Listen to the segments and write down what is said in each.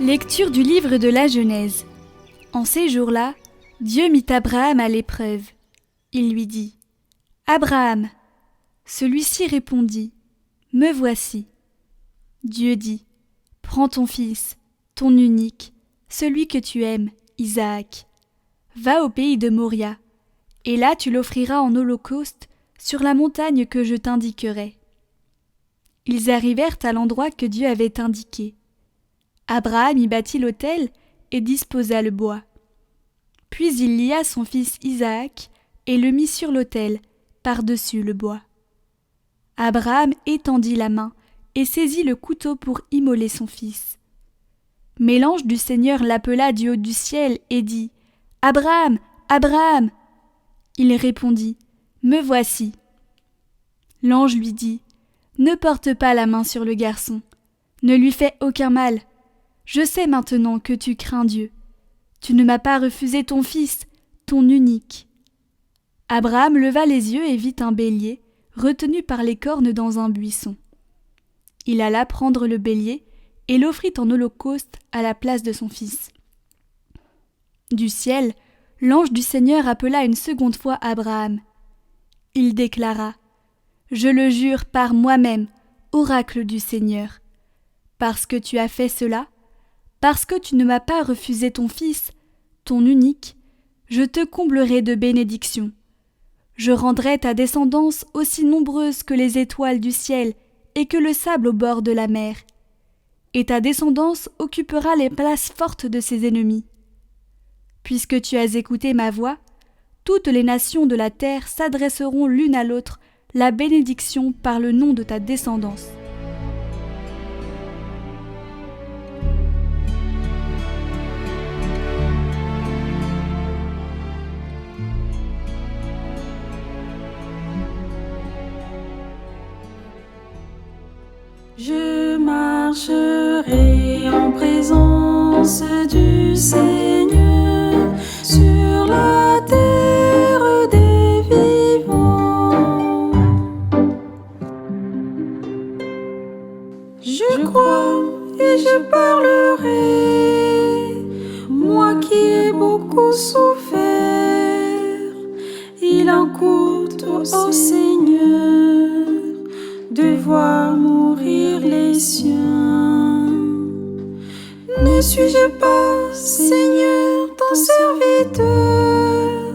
Lecture du livre de la Genèse. En ces jours-là, Dieu mit Abraham à l'épreuve. Il lui dit : « Abraham !» Celui-ci répondit : « Me voici. » Dieu dit : « Prends ton fils, ton unique, celui que tu aimes, Isaac. Va au pays de Moria, et là tu l'offriras en holocauste sur la montagne que je t'indiquerai. » Ils arrivèrent à l'endroit que Dieu avait indiqué. Abraham y bâtit l'autel et disposa le bois. Puis il lia son fils Isaac et le mit sur l'autel, par-dessus le bois. Abraham étendit la main et saisit le couteau pour immoler son fils. Mais l'ange du Seigneur l'appela du haut du ciel et dit : « Abraham, Abraham !» Il répondit : « Me voici. » L'ange lui dit : « Ne porte pas la main sur le garçon, ne lui fais aucun mal. Je sais maintenant que tu crains Dieu. Tu ne m'as pas refusé ton fils, ton unique. » Abraham leva les yeux et vit un bélier, retenu par les cornes dans un buisson. Il alla prendre le bélier et l'offrit en holocauste à la place de son fils. Du ciel, l'ange du Seigneur appela une seconde fois Abraham. Il déclara : « Je le jure par moi-même, oracle du Seigneur. Parce que tu as fait cela, parce que tu ne m'as pas refusé ton fils, ton unique, je te comblerai de bénédictions. Je rendrai ta descendance aussi nombreuse que les étoiles du ciel et que le sable au bord de la mer. Et ta descendance occupera les places fortes de ses ennemis. Puisque tu as écouté ma voix, toutes les nations de la terre s'adresseront l'une à l'autre la bénédiction par le nom de ta descendance. » Je marcherai en présence du Seigneur sur la terre des vivants. Je crois et je parlerai, moi qui ai beaucoup souffert. Il en coûte au Seigneur de voir mourir les siens. Ne suis-je pas, Seigneur, ton serviteur,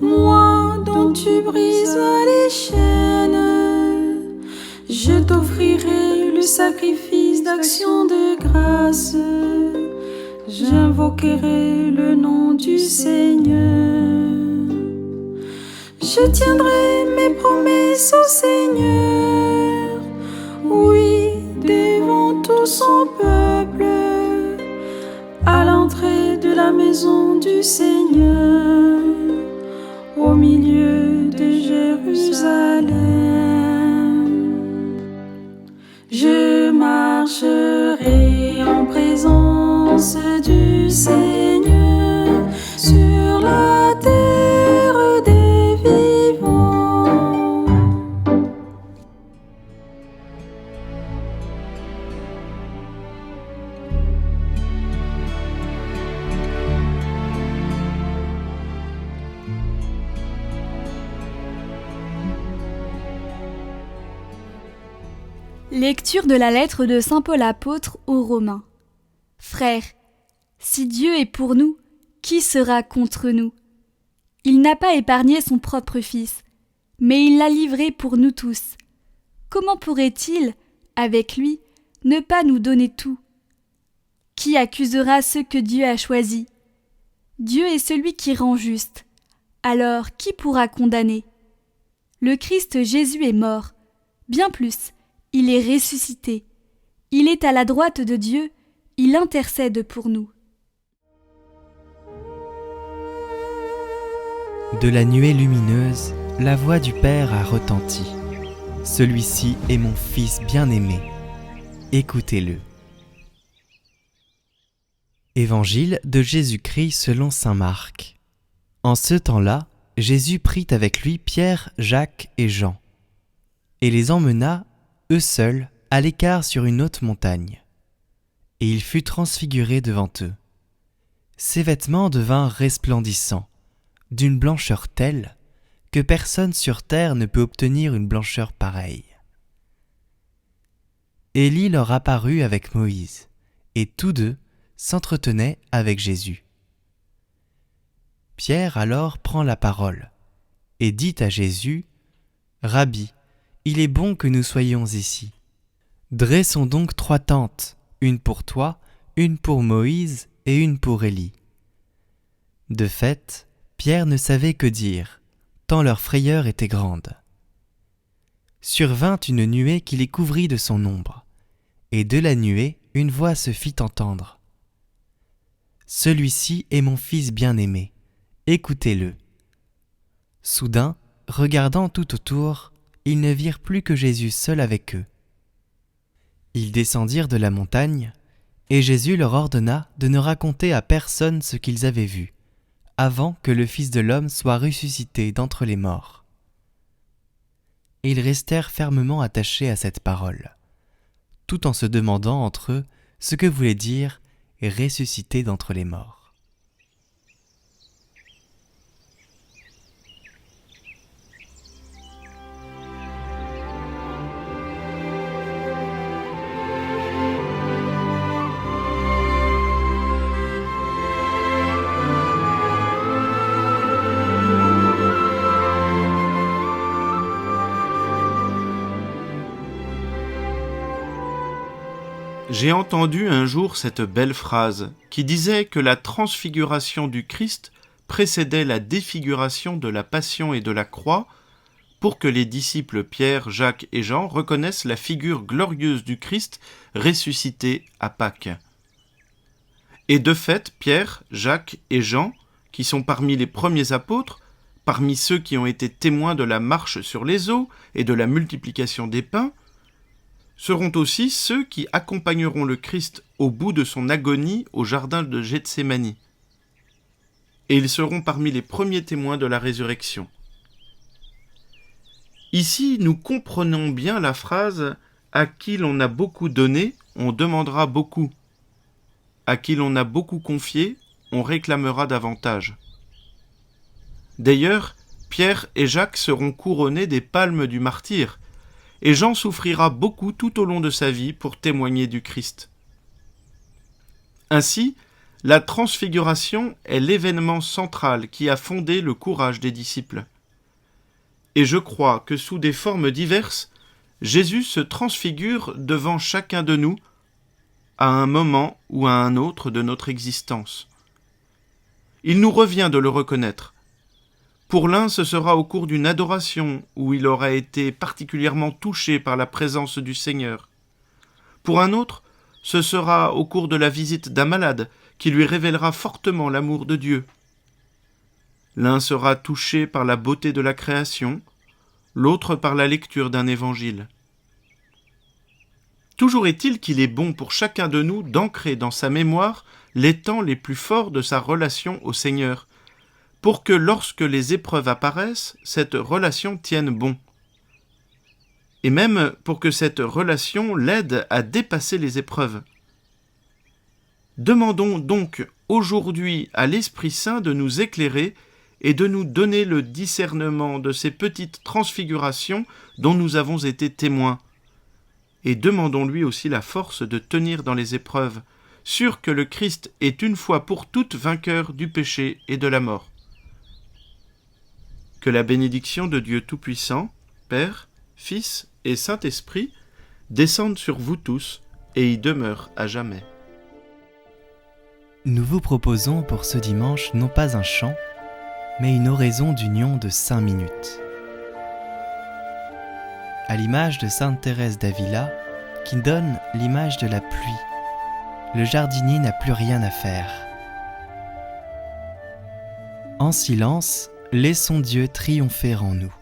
moi dont tu briseras les chaînes? Je t'offrirai le sacrifice d'action de grâce, j'invoquerai le nom du Seigneur. Je tiendrai mes promesses au Seigneur, oui, devant tout son peuple, à l'entrée de la maison du Seigneur, au milieu de Jérusalem. Je marcherai en présence du Seigneur sur la terre des vivants. Lecture de la lettre de saint Paul apôtre aux Romains. Frères, si Dieu est pour nous, qui sera contre nous ? Il n'a pas épargné son propre Fils, mais il l'a livré pour nous tous. Comment pourrait-il, avec lui, ne pas nous donner tout ? Qui accusera ceux que Dieu a choisis ? Dieu est celui qui rend juste. Alors, qui pourra condamner ? Le Christ Jésus est mort. Bien plus, il est ressuscité. Il est à la droite de Dieu, il intercède pour nous. De la nuée lumineuse, la voix du Père a retenti. Celui-ci est mon Fils bien-aimé. Écoutez-le. Évangile de Jésus-Christ selon saint Marc. En ce temps-là, Jésus prit avec lui Pierre, Jacques et Jean, et les emmena, eux seuls, à l'écart sur une haute montagne. et il fut transfiguré devant eux. Ses vêtements devinrent resplendissants, d'une blancheur telle que personne sur terre ne peut obtenir une blancheur pareille. Élie leur apparut avec Moïse, et tous deux s'entretenaient avec Jésus. Pierre alors prend la parole et dit à Jésus : « Rabbi, il est bon que nous soyons ici. Dressons donc 3 tentes, une pour toi, une pour Moïse et une pour Élie. » De fait, Pierre ne savait que dire, tant leur frayeur était grande. Survint une nuée qui les couvrit de son ombre, et de la nuée une voix se fit entendre. « Celui-ci est mon fils bien-aimé, écoutez-le. » Soudain, regardant tout autour, ils ne virent plus que Jésus seul avec eux. Ils descendirent de la montagne, et Jésus leur ordonna de ne raconter à personne ce qu'ils avaient vu, avant que le Fils de l'homme soit ressuscité d'entre les morts. Et ils restèrent fermement attachés à cette parole, tout en se demandant entre eux ce que voulait dire « ressuscité d'entre les morts ». J'ai entendu un jour cette belle phrase qui disait que la transfiguration du Christ précédait la défiguration de la Passion et de la Croix pour que les disciples Pierre, Jacques et Jean reconnaissent la figure glorieuse du Christ ressuscité à Pâques. Et de fait, Pierre, Jacques et Jean, qui sont parmi les premiers apôtres, parmi ceux qui ont été témoins de la marche sur les eaux et de la multiplication des pains, seront aussi ceux qui accompagneront le Christ au bout de son agonie au jardin de Gethsémani. Et ils seront parmi les premiers témoins de la résurrection. Ici, nous comprenons bien la phrase « À qui l'on a beaucoup donné, on demandera beaucoup. À qui l'on a beaucoup confié, on réclamera davantage. » D'ailleurs, Pierre et Jacques seront couronnés des palmes du martyre, et Jean souffrira beaucoup tout au long de sa vie pour témoigner du Christ. Ainsi, la transfiguration est l'événement central qui a fondé le courage des disciples. Et je crois que sous des formes diverses, Jésus se transfigure devant chacun de nous à un moment ou à un autre de notre existence. Il nous revient de le reconnaître. Pour l'un, ce sera au cours d'une adoration où il aura été particulièrement touché par la présence du Seigneur. Pour un autre, ce sera au cours de la visite d'un malade qui lui révélera fortement l'amour de Dieu. L'un sera touché par la beauté de la création, l'autre par la lecture d'un évangile. Toujours est-il qu'il est bon pour chacun de nous d'ancrer dans sa mémoire les temps les plus forts de sa relation au Seigneur, pour que lorsque les épreuves apparaissent, cette relation tienne bon. Et même pour que cette relation l'aide à dépasser les épreuves. Demandons donc aujourd'hui à l'Esprit Saint de nous éclairer et de nous donner le discernement de ces petites transfigurations dont nous avons été témoins. Et demandons-lui aussi la force de tenir dans les épreuves, sûr que le Christ est une fois pour toutes vainqueur du péché et de la mort. Que la bénédiction de Dieu Tout-Puissant, Père, Fils et Saint-Esprit descende sur vous tous et y demeure à jamais. Nous vous proposons pour ce dimanche non pas un chant, mais une oraison d'union de 5 minutes. À l'image de Sainte Thérèse d'Avila, qui donne l'image de la pluie, le jardinier n'a plus rien à faire. En silence, laissons Dieu triompher en nous.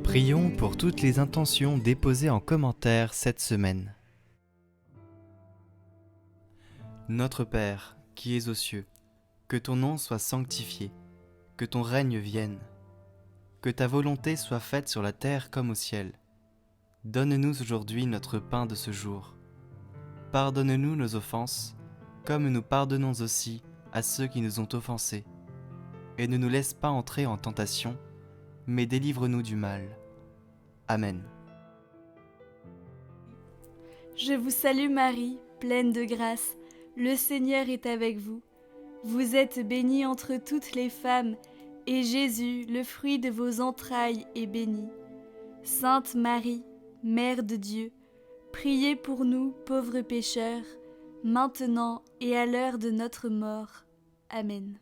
Prions pour toutes les intentions déposées en commentaire cette semaine. Notre Père, qui es aux cieux, que ton nom soit sanctifié, que ton règne vienne, que ta volonté soit faite sur la terre comme au ciel. Donne-nous aujourd'hui notre pain de ce jour. Pardonne-nous nos offenses, comme nous pardonnons aussi à ceux qui nous ont offensés. Et ne nous laisse pas entrer en tentation, mais délivre-nous du mal. Amen. Je vous salue Marie, pleine de grâce, le Seigneur est avec vous. Vous êtes bénie entre toutes les femmes, et Jésus, le fruit de vos entrailles, est béni. Sainte Marie, Mère de Dieu, priez pour nous, pauvres pécheurs, maintenant et à l'heure de notre mort. Amen.